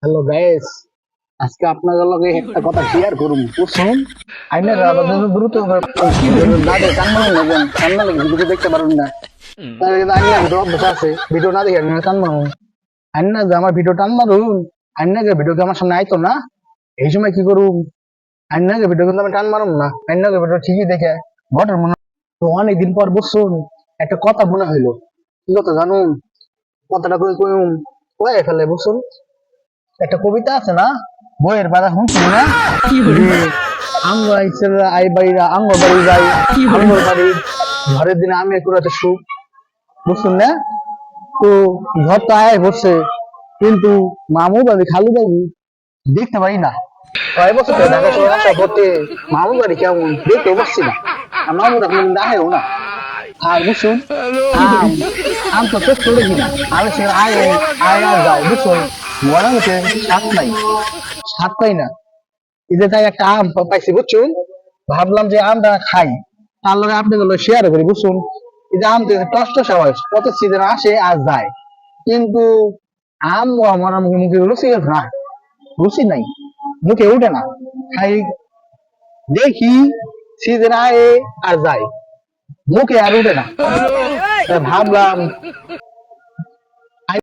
Hello guys, আজকে আপনাদের লগে একটা কথা শেয়ার করুন। বুঝছেন আইনা রাবা দ্রুত দাদে কান্না লাগেন কান্না লাগে ভিডিও দেখতে পারুন না। তাই আইনা ভিডিও অভ্যাস আছে, ভিডিও না দেখে আইনা কান্না মারুন। আইনা যে আমার ভিডিও টান মারুন, আইনা যে ভিডিও আমার সামনে আইতো না, এই সময় কি করুন? আইনা যে ভিডিও কিন্তু আমি টান মারুন না, আইনা যে ভিডিও ঠিকই দেখে ঘটর মনে। তো অনেকদিন পর বুঝছুন একটা কথা মনে হইলো। কি কথা জানুন? কথাটা কই কইম কয়ে ফেলে বুঝছুন। একটা কবিতা আছে না, বইয়ের পাতা শুনছি না, যে আঙ্গ আইসের আই বাইরা আঙ্গ বাড়ি যাই, আঙ্গর বাড়ি ঘরের দিনে আমি একটু সুখ। বুঝছেন না? তো ঘর তো আয় বসছে, কিন্তু মামু বাড়ি খালু বাড়ি দেখতে পারি না। কয় বছর ধরে ঢাকা শহরে আসা করতে মামু বাড়ি কেমন দেখতে পাচ্ছি না, আর মামুরা কোনদিন দেখাও না। আর বুঝুন আম আম তো চোখ করে কিনা আমি সে আয় আয় আর যায় বুঝুন, মনে হচ্ছে স্বাদ নাই, স্বাদ পাই না। এই যে তাই একটা আম পাইছি বুঝছুন, ভাবলাম যে আমটা খাই, তার লগে আপনাদের শেয়ার করি বুঝছুন। এই যে আম টস টস হয়, কত সিজন আসে আর যায়, কিন্তু আম আমার মুখে মুখে রুচি না, রুচি নাই, মুখে উঠে না। খাই দেখি সিজন আয় আর যায়, মুখে আর উঠে না। তা ভাবলাম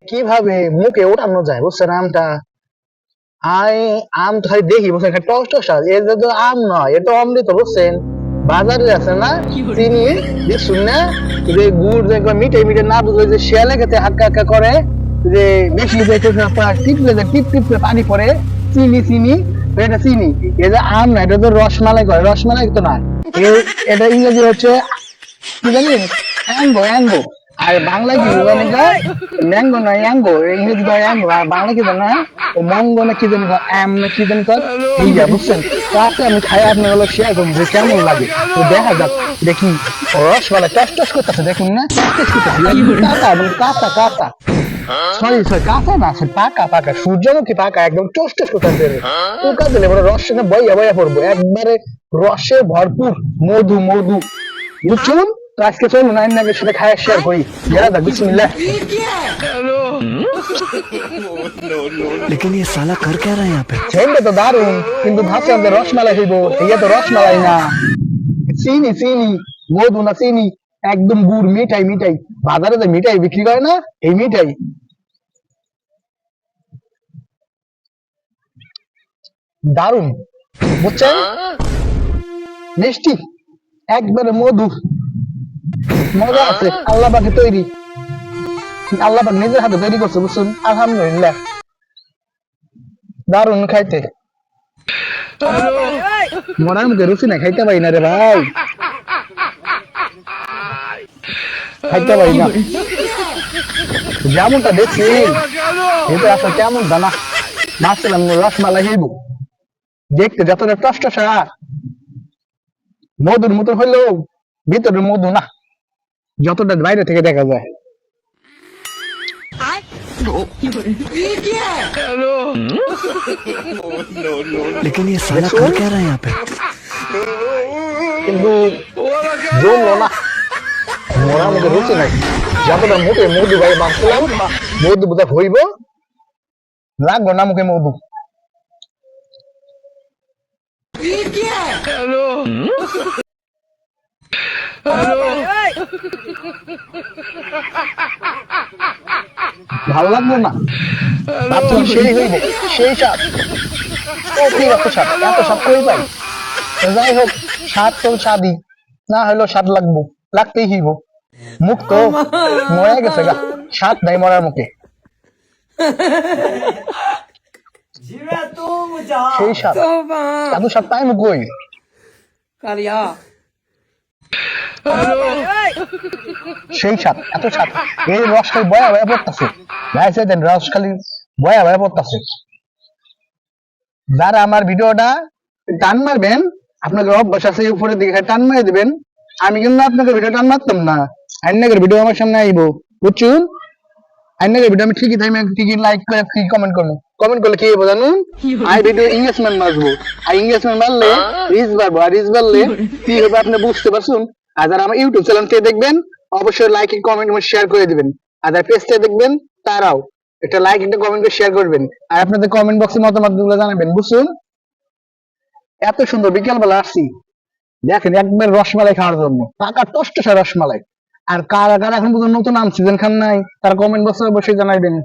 কিভাবে মুখে ওঠানো যায় বুঝছেন আমটা। আই আম তো খালি দেখি বুঝছেন, খালি টস টস আছে, এর তো আম নয়, এটা অমৃত বুঝছেন। বাজারে আছে না চিনি দেখছুন না, যে গুড় যে মিঠে মিঠে না বুঝলে যে শিয়ালে খেতে হাক্কা হাক্কা করে, যে বেশি টিপলে যে টিপ টিপ করে পানি পড়ে, চিনি চিনি, তো এটা চিনি। এটা আম না, এটা তো রসমালাই করে, রসমালাই তো না। এটা ইংরেজি হচ্ছে কি জানেন, অ্যাঙ্গো অ্যাঙ্গো। আর বাংলা কি জানি ম্যাঙ্গো নয় অ্যাঙ্গো, ইংরেজি কয় অ্যাঙ্গো, আর বাংলা কি জানো ও মঙ্গো না কি জানি অ্যাম না কি জানি কয়, এই যা বুঝছেন। তো আজকে আমি খাই আপনার হলো শেয়ার করবো যে কেমন লাগে, তো দেখা যাক। দেখি রসমালাই টস টস করতেছে, দেখুন না টস টস করতেছে, কাঁচা এবং কাঁচা কাঁচা, সরি সরি কাঁচা না, পাকা পাকা সূর্যমুখী পাকা, একদম টস টস করতেছে। পোকা দিলে বড় রস না বইয়া বইয়া পড়বো, একবারে রসে ভরপুর, মধু মধু বুঝছুন। তো আজকে চলুন আইনাকে সাথে খায় শেয়ার করি, যারা দেখ বিসমিল্লাহ। लेकिन ये साला कर क्या रहा है यहाँ पे। ছেলে তো দারুন, কিন্তু ভাবছিলাম যে রসমালাই হইব, ইয়ে তো রসমালাই না, চিনি চিনি, মধু না চিনি, একদম গুড় মিঠাই মিঠাই। বাজারে যে মিঠাই বিক্রি করে না, এই মিঠাই দারুন বুঝছেন, মিষ্টি, একবারে মধু, মজা আছে। আল্লাহ পাকে তৈরি, আল্লাহ পাক নিজের হাতে তৈরি করছে বুঝছেন, আলহামদুলিল্লাহ দারুন খাইতে। মরার মুখে রুচি না, খাইতে পারি না রে ভাই, খাইতে পারি না। যেমনটা দেখছি এটা আসলে কেমন জানা, ভাবছিলাম রসমালাই হইব, দেখতে যতটা কষ্ট সারা মধুর মতো হইলেও ভিতরে মধু না, যতটা বাইরে থেকে দেখা যায়। लेकिन ये साला कर क्या रहा है यहाँ पे। কিন্তু জমলো না, মরার মুখে রুচি নাই, যতটা মুখে মধু ভাই ভাবছিলাম মধু বোধ হইব, লাগলো না মুখে মধু। ভালো লাগলো না, ভাবছিলাম সেই হইব, সেই স্বাদ, ও কি এত স্বাদ, এত স্বাদ কই পাই। তো যাই হোক, স্বাদ তো স্বাদই, না হলেও স্বাদ লাগবো, লাগতেই হইব। মুখ তো মরে গেছে গা, স্বাদ নাই মরার মুখে, সেই স্বাদ, এত স্বাদ পাই মুখ কই। সেই স্বাদ, এত স্বাদ, এই রস খালি বয়া বয়া পড়তেছে, ভাইছে দেন রস খালি বয়া বয়া পড়তেছে। যারা আমার ভিডিওটা টান মারবেন, আপনাদের অভ্যাস আছে উপরে দিকে টান মারে দিবেন, আমি কিন্তু আপনাকে ভিডিও টান মারতাম না, আইনাকের ভিডিও আমার সামনে আইবো বুঝছুন। আইনাকের ভিডিও আমি ঠিকই টাইমে ঠিকই লাইক করে ঠিকই কমেন্ট করবো, কমেন্ট করলে কি হবো জানুন, আই ভিডিও ইংলিশম্যান মারবো, আর ইংলিশম্যান মারলে রিচ বাড়বো, আর রিচ বাড়লে কি হবে আপনি বুঝতে পারছুন। আর যারা আমার ইউটিউব চ্যানেল থেকে দেখবেন অবশ্যই লাইক কমেন্ট শেয়ার করে দিবেন, আর যারা পেজ থেকে দেখবেন তারাও। একটা লাইক একটা কমেন্ট করে শেয়ার করবেন আর আপনাদের কমেন্ট বক্সে মতামত গুলো জানাবেন বুঝছেন। এত সুন্দর বিকেলবেলা আসছি দেখেন একবার রসমালাই খাওয়ার জন্য পাকা টসটসা রসমালাই। আর কারা কারা এখন পর্যন্ত নতুন আম সিজন খান নাই তারা কমেন্ট বক্সে অবশ্যই জানাবেন।